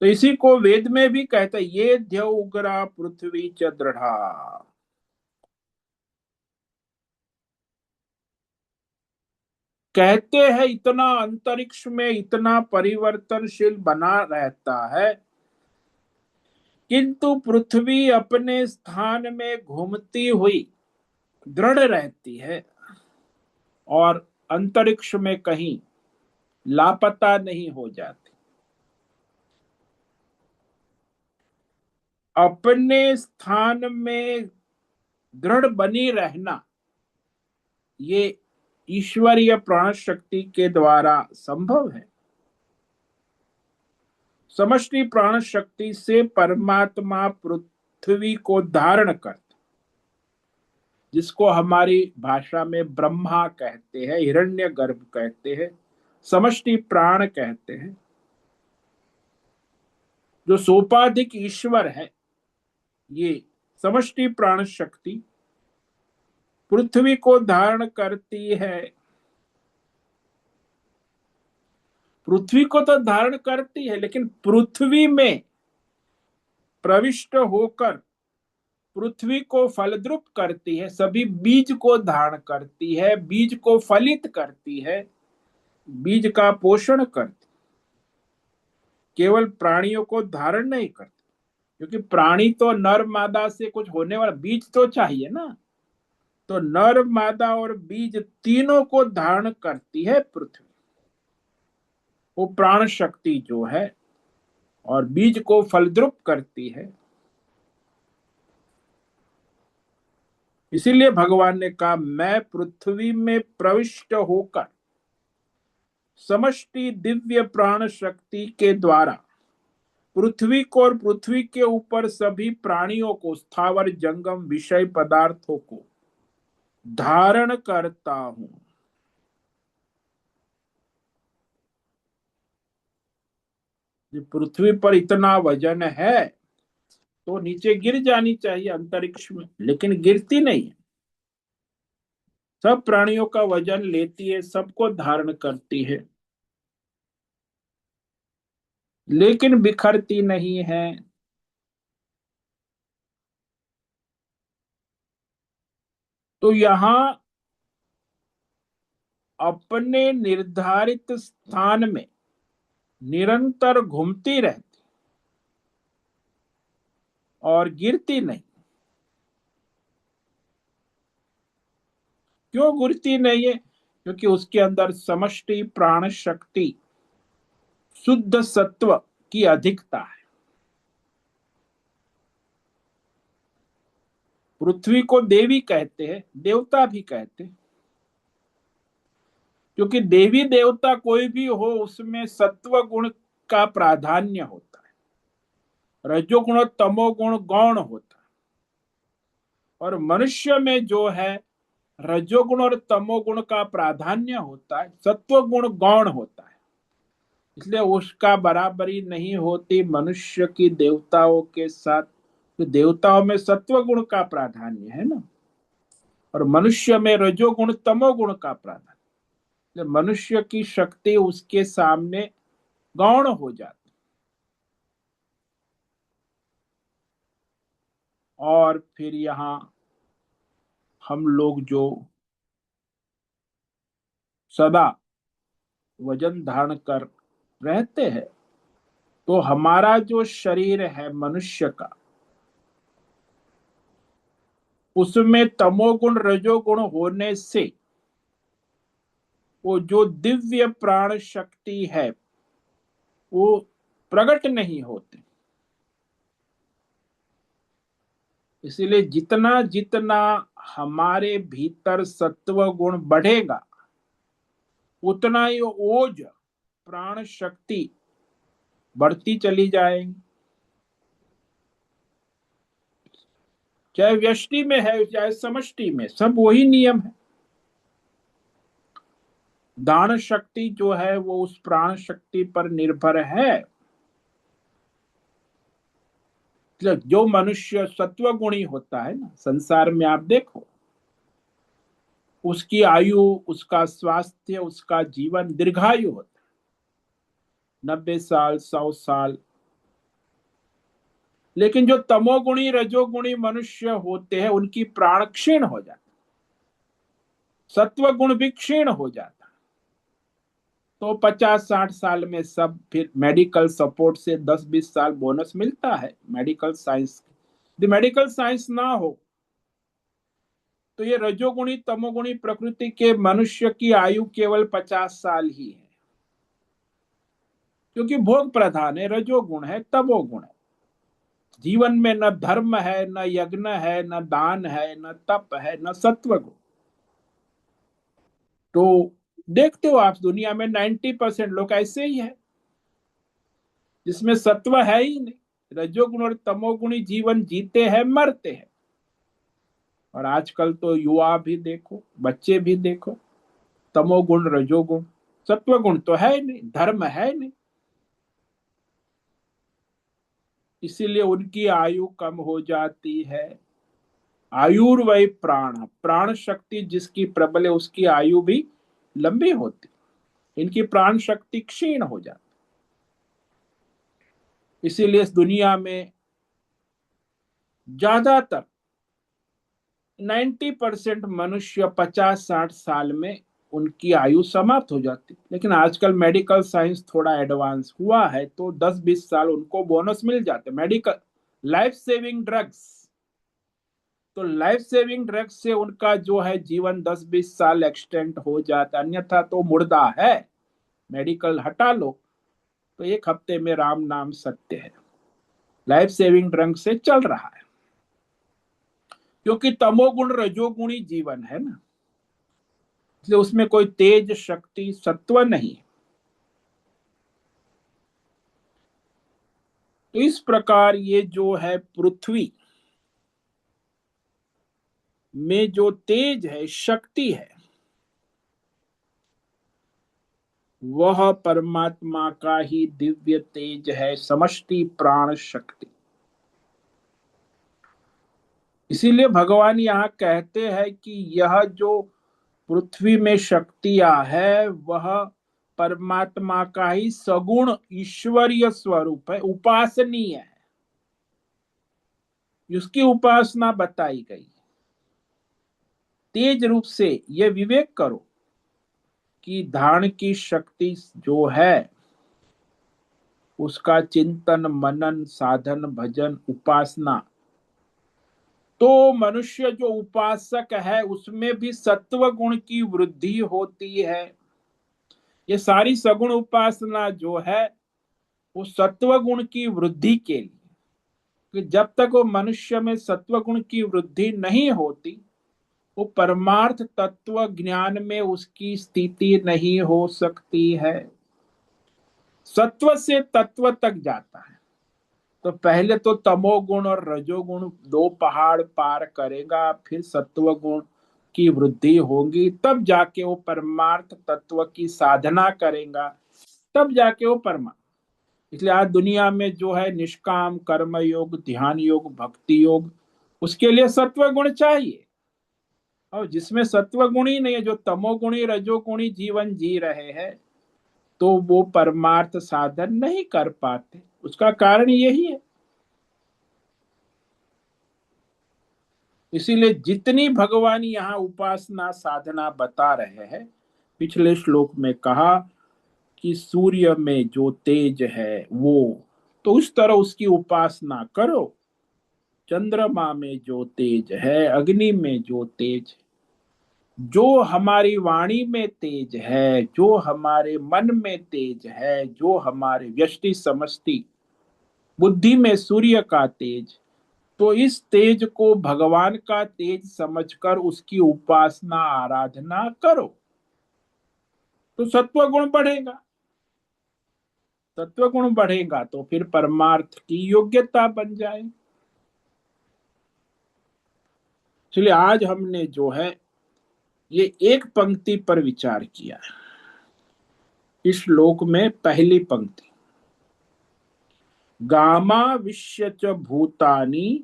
तो इसी को वेद में भी कहते हैं, ये ध्य उग्रा पृथ्वी च दृढ़ा। कहते हैं इतना अंतरिक्ष में इतना परिवर्तनशील बना रहता है, किंतु पृथ्वी अपने स्थान में घूमती हुई दृढ़ रहती है, और अंतरिक्ष में कहीं लापता नहीं हो जाती। अपने स्थान में दृढ़ बनी रहना ये ईश्वरीय प्राण शक्ति के द्वारा संभव है। समष्टि प्राण शक्ति से परमात्मा पृथ्वी को धारण करता, जिसको हमारी भाषा में ब्रह्मा कहते हैं, हिरण्यगर्भ कहते हैं, समष्टि प्राण कहते हैं। जो सोपाधिक ईश्वर है, ये समष्टि प्राण शक्ति पृथ्वी को धारण करती है। पृथ्वी को तो धारण करती है, लेकिन पृथ्वी में प्रविष्ट होकर पृथ्वी को फलद्रुप करती है, सभी बीज को धारण करती है, बीज को फलित करती है, बीज का पोषण करती, केवल प्राणियों को धारण नहीं करती। क्योंकि प्राणी तो नर मादा से कुछ होने वाला, बीज तो चाहिए ना। तो नर मादा और बीज तीनों को धारण करती है पृथ्वी, वो प्राण शक्ति जो है, और बीज को फलद्रुप करती है। इसीलिए भगवान ने कहा, मैं पृथ्वी में प्रविष्ट होकर समष्टि दिव्य प्राण शक्ति के द्वारा पृथ्वी को और पृथ्वी के ऊपर सभी प्राणियों को, स्थावर जंगम विषय पदार्थों को धारण करता हूं। पृथ्वी पर इतना वजन है तो नीचे गिर जानी चाहिए अंतरिक्ष में, लेकिन गिरती नहीं है। सब प्राणियों का वजन लेती है, सबको धारण करती है, लेकिन बिखरती नहीं है। तो यहां अपने निर्धारित स्थान में निरंतर घूमती रहती और गिरती नहीं। क्यों गिरती नहीं है? क्योंकि उसके अंदर समष्टि प्राण शक्ति, शुद्ध सत्व की अधिकता है। पृथ्वी को देवी कहते हैं, देवता भी कहते हैं, क्योंकि देवी देवता कोई भी हो उसमें सत्व गुण का प्राधान्य होता है, रजोगुण और तमोगुण गौण होता है। और मनुष्य में जो है रजोगुण और तमोगुण का प्राधान्य होता है, सत्व गुण गौण होता है। इसलिए उसका बराबरी नहीं होती मनुष्य की देवताओं के साथ। तो देवताओं में सत्व गुण का प्राधान्य है ना, और मनुष्य में रजोगुण तमोगुण का प्राधान्य। मनुष्य की शक्ति उसके सामने गौण हो जाती। और फिर यहाँ हम लोग जो सदा वजन धारण कर रहते हैं, तो हमारा जो शरीर है मनुष्य का, उसमें तमोगुण रजोगुण होने से वो जो दिव्य प्राण शक्ति है वो प्रकट नहीं होते। इसीलिए जितना जितना हमारे भीतर सत्व गुण बढ़ेगा, उतना ही ओज प्राण शक्ति बढ़ती चली जाएगी। चाहे व्यष्टि में है चाहे समष्टि में, सब वही नियम है। दान शक्ति जो है वो उस प्राण शक्ति पर निर्भर है। जो मनुष्य सत्व गुणी होता है ना, संसार में आप देखो, उसकी आयु, उसका स्वास्थ्य, उसका जीवन दीर्घायु होता है, 90 साल 100 साल। लेकिन जो तमोगुणी रजोगुणी मनुष्य होते हैं उनकी प्राण क्षीण हो जाती, सत्व गुण भी क्षीण हो जाता। तो 50-60 साल में सब फिर मेडिकल सपोर्ट से 10-20 साल बोनस मिलता है मेडिकल साइंस। यदि मेडिकल साइंस ना हो तो ये रजोगुणी तमोगुणी प्रकृति के मनुष्य की आयु केवल 50 साल ही है। क्योंकि भोग प्रधान है, रजोगुण है, तमोगुण है। जीवन में न धर्म है, न यज्ञ है, न दान है, न तप है, न सत्व गुण। तो देखते हो आप दुनिया में 90% लोग ऐसे ही है जिसमें सत्व है ही नहीं, रजोगुण और तमोगुणी जीवन जीते हैं, मरते हैं। और आजकल तो युवा भी देखो, बच्चे भी देखो, तमोगुण रजोगुण, सत्व गुण तो है नहीं, धर्म है नहीं। इसीलिए उनकी आयु कम हो जाती है। आयुर्वय प्राण, प्राण शक्ति जिसकी प्रबल है उसकी आयु भी लंबी होती। इनकी प्राण शक्ति क्षीण हो जाती। इसीलिए इस दुनिया में ज्यादातर 90% मनुष्य 50-60 साल में उनकी आयु समाप्त हो जाती। लेकिन आजकल मेडिकल साइंस थोड़ा एडवांस हुआ है, तो 10-20 साल उनको बोनस मिल जाते। मेडिकल लाइफ सेविंग ड्रग्स, तो लाइफ सेविंग ड्रग्स से उनका जो है जीवन 10-20 साल एक्सटेंड हो जाता, अन्यथा तो मुर्दा है। मेडिकल हटा लो तो 1 हफ्ते में राम नाम सत्य है। लाइफ सेविंग ड्रग से चल रहा है, क्योंकि तमोगुण रजोगुणी जीवन है ना, इसलिए उसमें कोई तेज शक्ति सत्व नहीं है। तो इस प्रकार ये जो है पृथ्वी में जो तेज है, शक्ति है, वह परमात्मा का ही दिव्य तेज है, समष्टि प्राण शक्ति। इसीलिए भगवान यहाँ कहते हैं कि यह जो पृथ्वी में शक्तियां है वह परमात्मा का ही सगुण ईश्वरीय स्वरूप है, उपासनीय है। उसकी उपासना बताई गई। तेज रूप से यह विवेक करो कि ध्यान की शक्ति जो है उसका चिंतन मनन साधन भजन उपासना, तो मनुष्य जो उपासक है उसमें भी सत्व गुण की वृद्धि होती है। ये सारी सगुण उपासना जो है वो सत्व गुण की वृद्धि के लिए, कि जब तक वो मनुष्य में सत्व गुण की वृद्धि नहीं होती वो परमार्थ तत्व ज्ञान में उसकी स्थिति नहीं हो सकती है। सत्व से तत्व तक जाता है तो पहले तो तमोगुण और रजोगुण 2 पहाड़ पार करेगा, फिर सत्व गुण की वृद्धि होगी, तब जाके वो परमार्थ तत्व की साधना करेगा, तब जाके वो परमार्थ। इसलिए आज दुनिया में जो है निष्काम कर्म योग, ध्यान योग, भक्ति योग, उसके लिए सत्व गुण चाहिए। और जिसमें सत्व गुण ही नहीं है, जो तमोगुणी रजोगुणी जीवन जी रहे हैं, तो वो परमार्थ साधन नहीं कर पाते। उसका कारण यही है। इसीलिए जितनी भगवान यहाँ उपासना साधना बता रहे हैं, पिछले श्लोक में कहा कि सूर्य में जो तेज है वो, तो उस तरह उसकी उपासना करो। चंद्रमा में जो तेज है, अग्नि में जो तेज, जो हमारी वाणी में तेज है, जो हमारे मन में तेज है, जो हमारे व्यष्टि समष्टि बुद्धि में सूर्य का तेज, तो इस तेज को भगवान का तेज समझकर उसकी उपासना आराधना करो, तो सत्व गुण बढ़ेगा। सत्व गुण बढ़ेगा तो फिर परमार्थ की योग्यता बन जाए। इसलिए आज हमने जो है ये एक पंक्ति पर विचार किया है। इस श्लोक में पहली पंक्ति, गामा विश्य च भूतानि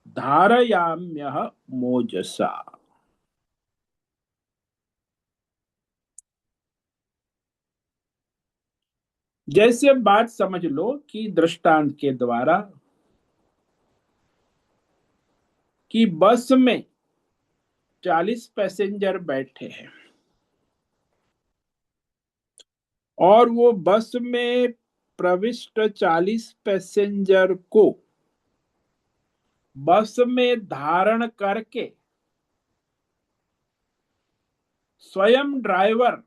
धारयाम्यह मोजसा। जैसे बात समझ लो कि दृष्टांत के द्वारा कि बस में 40 पैसेंजर बैठे हैं और वो बस में प्रविष्ट 40 पैसेंजर को बस में धारण करके स्वयं ड्राइवर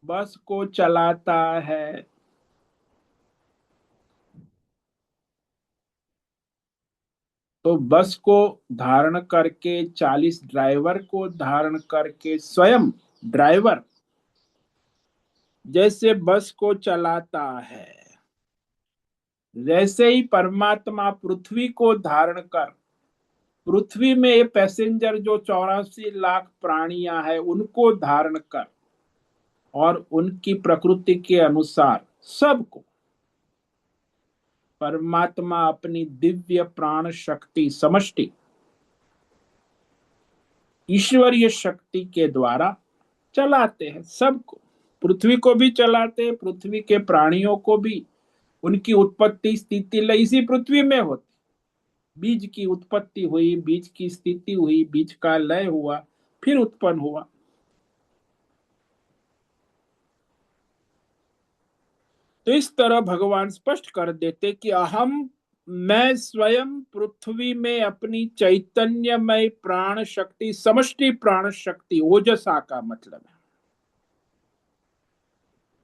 बस को चलाता है। तो बस को धारण करके 40 ड्राइवर को धारण करके स्वयं ड्राइवर जैसे बस को चलाता है, वैसे ही परमात्मा पृथ्वी को धारण कर पृथ्वी में ये पैसेंजर जो 84 लाख प्राणियां हैं उनको धारण कर और उनकी प्रकृति के अनुसार सबको परमात्मा अपनी दिव्य प्राण शक्ति समष्टि ईश्वरीय शक्ति के द्वारा चलाते हैं सबको, पृथ्वी को भी चलाते हैं, पृथ्वी के प्राणियों को भी। उनकी उत्पत्ति स्थिति लय इसी पृथ्वी में होती। बीज की उत्पत्ति हुई, बीज की स्थिति हुई, बीज का लय हुआ, फिर उत्पन्न हुआ। तो इस तरह भगवान स्पष्ट कर देते कि अहम, मैं स्वयं पृथ्वी में अपनी चैतन्यमय प्राण शक्ति, समष्टि प्राण शक्ति, ओजसा का मतलब है,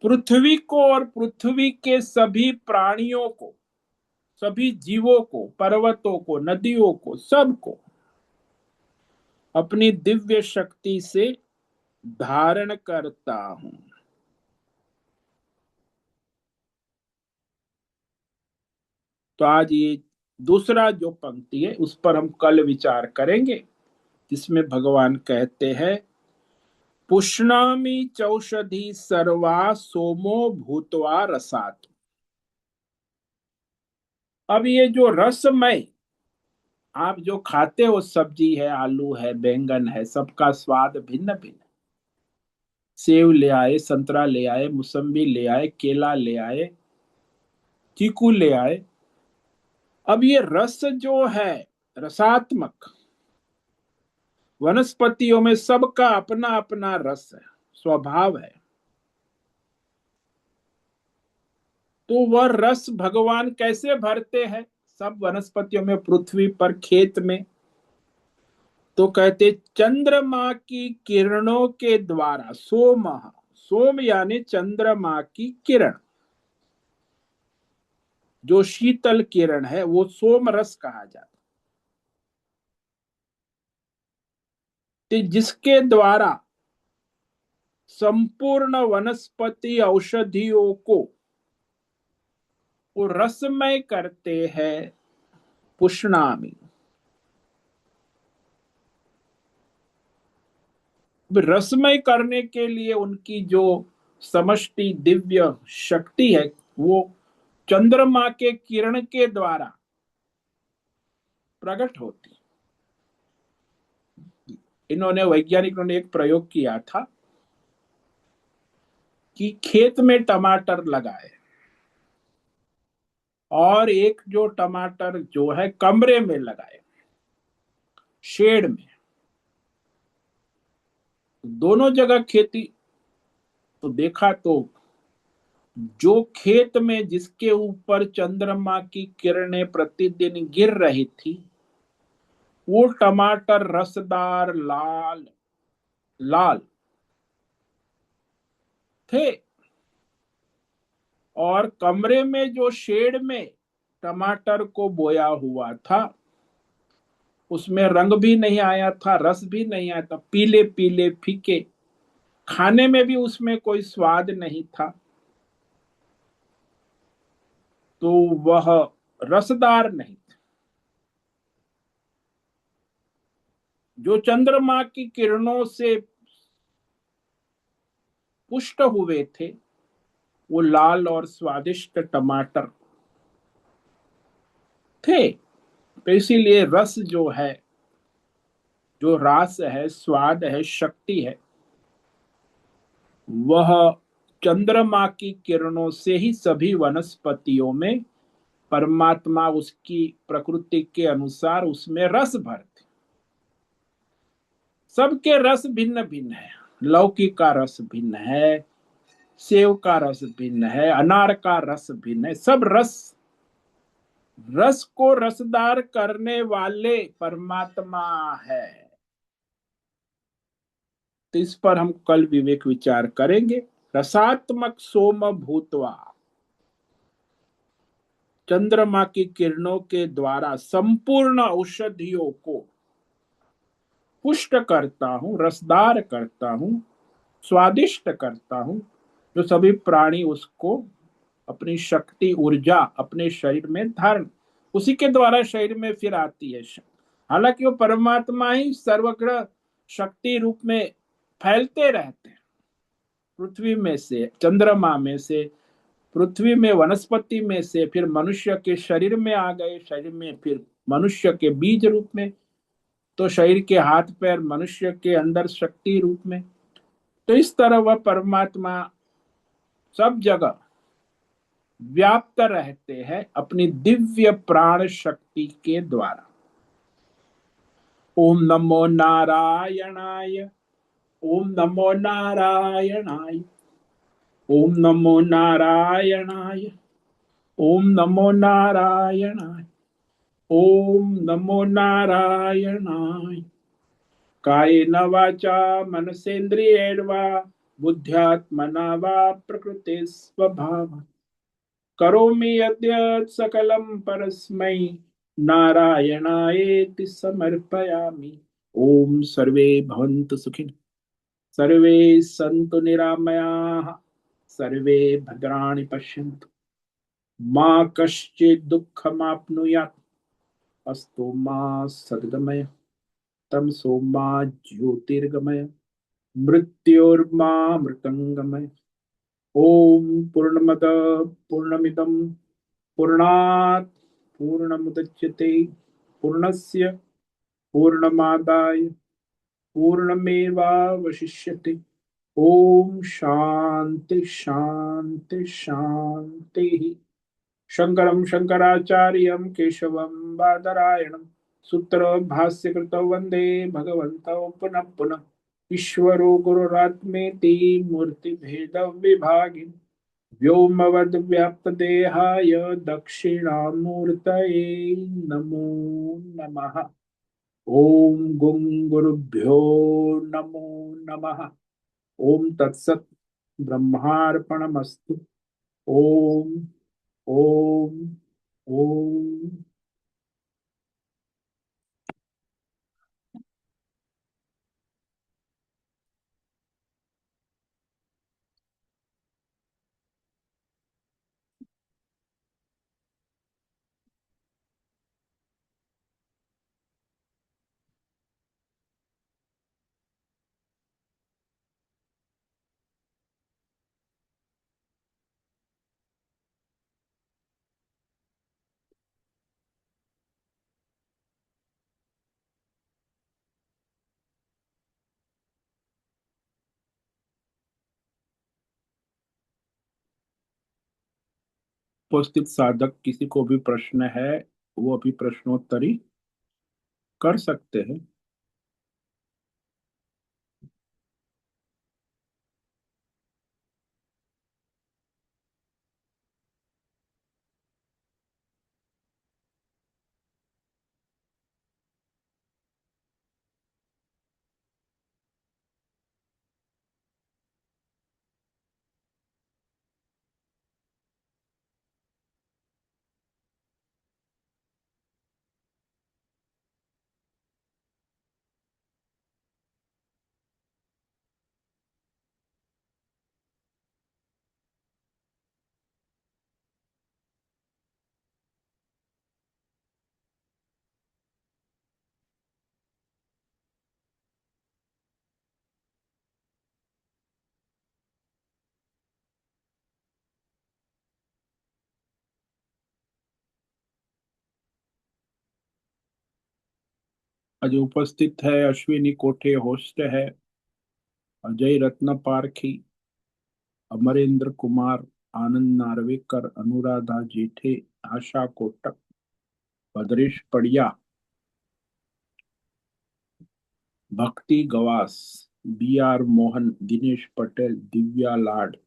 पृथ्वी को और पृथ्वी के सभी प्राणियों को, सभी जीवों को, पर्वतों को, नदियों को, सबको अपनी दिव्य शक्ति से धारण करता हूं। तो आज ये दूसरा जो पंक्ति है उस पर हम कल विचार करेंगे, जिसमें भगवान कहते हैं पुष्णामि चौषधि सर्वा सोमो भूतवा रसात। अब ये जो रसमय आप जो खाते हो, सब्जी है, आलू है, बैंगन है, सबका स्वाद भिन्न भिन्न। सेव ले आए, संतरा ले आए, मौसम्बी ले आए, केला ले आए, चीकू ले आए। अब ये रस जो है रसात्मक, वनस्पतियों में सबका अपना अपना रस है, स्वभाव है। तो वह रस भगवान कैसे भरते हैं सब वनस्पतियों में, पृथ्वी पर, खेत में? तो कहते चंद्रमा की किरणों के द्वारा, सोम, सोम यानी चंद्रमा की किरण, जो शीतल किरण है वो सोम रस कहा जाता है, जिसके द्वारा संपूर्ण वनस्पति औषधियों को वो रसमय करते हैं। पुष्णामि, रसमय करने के लिए उनकी जो समष्टि दिव्य शक्ति है वो चंद्रमा के किरण के द्वारा प्रकट होती। इन्होंने, वैज्ञानिकों ने एक प्रयोग किया था कि खेत में टमाटर लगाए और एक जो टमाटर जो है कमरे में लगाए, शेड में, दोनों जगह खेती। तो देखा तो जो खेत में जिसके ऊपर चंद्रमा की किरणें प्रतिदिन गिर रही थी, वो टमाटर रसदार लाल लाल थे। और कमरे में जो शेड में टमाटर को बोया हुआ था उसमें रंग भी नहीं आया था, रस भी नहीं आया था, पीले पीले फीके, खाने में भी उसमें कोई स्वाद नहीं था। तो वह रसदार नहीं था। जो चंद्रमा की किरणों से पुष्ट हुए थे वो लाल और स्वादिष्ट टमाटर थे। तो इसीलिए रस जो है, जो रास है, स्वाद है, शक्ति है, वह चंद्रमा की किरणों से ही सभी वनस्पतियों में परमात्मा उसकी प्रकृति के अनुसार उसमें रस भरते। सबके रस भिन्न भिन्न है। लौकी का रस भिन्न है, सेव का रस भिन्न है, अनार का रस भिन्न है। सब रस, रस को रसदार करने वाले परमात्मा है। तो इस पर हम कल विवेक विचार करेंगे। रसात्मक सोम भूतवा, चंद्रमा की किरणों के द्वारा संपूर्ण औषधियों को पुष्ट करता हूं, रसदार करता हूं, स्वादिष्ट करता हूं, जो सभी प्राणी उसको अपनी शक्ति, ऊर्जा अपने शरीर में धारण, उसी के द्वारा शरीर में फिर आती है। हालांकि वो परमात्मा ही सर्वग्र शक्ति रूप में फैलते रहते हैं, पृथ्वी में से, चंद्रमा में से, पृथ्वी में, वनस्पति में से, फिर मनुष्य के शरीर में आ गए, शरीर में फिर मनुष्य के बीज रूप में, तो शरीर के हाथ पैर मनुष्य के अंदर शक्ति रूप में। तो इस तरह वह परमात्मा सब जगह व्याप्त रहते हैं अपनी दिव्य प्राण शक्ति के द्वारा। ओम नमो नारायणाय, ओम नमो नारायणाय, ओम नमो नारायणाय, ओम नमो नारायणाय, ओम नमो नारायणाय। कायेन वाचा मनसेन्द्रियेण वा बुद्ध्यात्मना वा प्रकृते स्वभाव करोमि यद्यत् सकलं परस्मै नारायणायेति समर्पयामि। ओम सर्वे भवन्तु सुखिनः, सर्वे सन्तु निरामयाः, सर्वे भद्राणि पश्यन्तु, मा कश्चित् दुःखमाप्नुयात्, अस्तु मा सद्गमय, तमसो मा ज्योतिर्गमय, मृत्योर्मा मृतंगमय। ओम पूर्णमद पूर्णमिदं पूर्णात् पूर्णमुदच्यते पूर्णस्य पूर्णमादाय पूर्णमेवावशिष्यते। ओम शांति शांति शांति। शंकरं शंकराचार्यं केशवं बादरायणं सूत्र भाष्यकृतौ वंदे भगवन्तौ पुनः पुनः। ईश्वरो गुरुरात्मेति मूर्तिभेद विभागिन् व्योमवद्व्याप्तदेहाय दक्षिणामूर्तये नमो नमः। ओम गुं गुरुभ्यो नमो नमः। ओम तत्सत् ब्रह्मार्पणमस्तु। ओम ओम ओम। उपस्थित साधक किसी को भी प्रश्न है वो अभी प्रश्नोत्तरी कर सकते हैं। आज उपस्थित है अश्विनी कोठे होस्ट है, अजय रत्न पारखी, अमरेंद्र कुमार, आनंद नार्वेकर, अनुराधा जेठे, आशा कोटक, भद्रेश पड़िया, भक्ति गवास, बी आर मोहन, दिनेश पटेल, दिव्या लाड,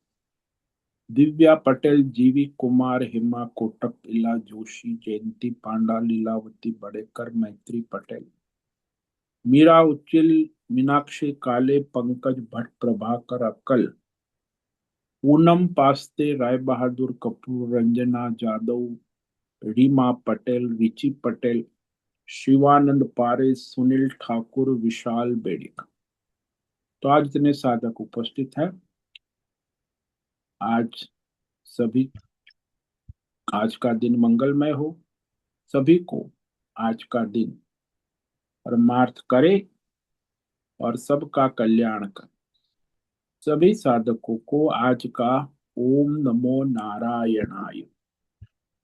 दिव्या पटेल, जीवी कुमार, हेमा कोटक, इला जोशी, जयंती पांडा, लीलावती बड़ेकर, मैत्री पटेल, मीरा उच्चिल, मीनाक्षी काले, पंकज भट्ट, प्रभाकर अक्कल, पूनम पास्ते, राय बहादुर कपूर, रंजना जादव, रीमा पटेल, रिची पटेल, शिवानंद पारे, सुनील ठाकुर, विशाल बेड़िक। तो आज इतने साधक उपस्थित हैं। आज सभी आज का दिन मंगलमय हो, सभी को आज का दिन परमार्थ करे और सबका कल्याण करे। सभी साधकों को आज का ओम नमो नारायणाय।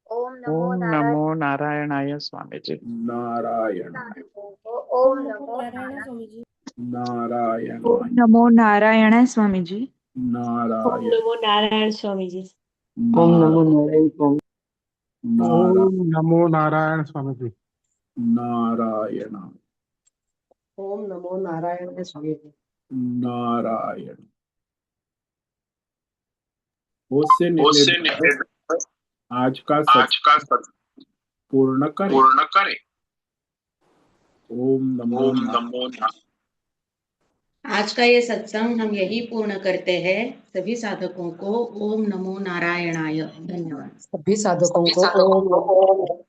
ओम नमो नारायणाय स्वामी जी। नारायणाय। ओम नमो नारायण स्वामी जी। नारायण ओम नमो नारायण स्वामी जी। ओम नारायण नमो नारायण स्वामी जी। ओम नमो नारायण नारायण स्वामी। ओम नमो नारायण स्वामी जी। नारायण ओम नमो नारायण स्वामी जी। नारायण। होश से निवेदन आज का सत्संग पूर्ण करें। ओम नमो नारायण। आज का ये सत्संग हम यही पूर्ण करते हैं। सभी साधकों को ओम नमो नारायणाय। धन्यवाद। सभी साधकों को ओम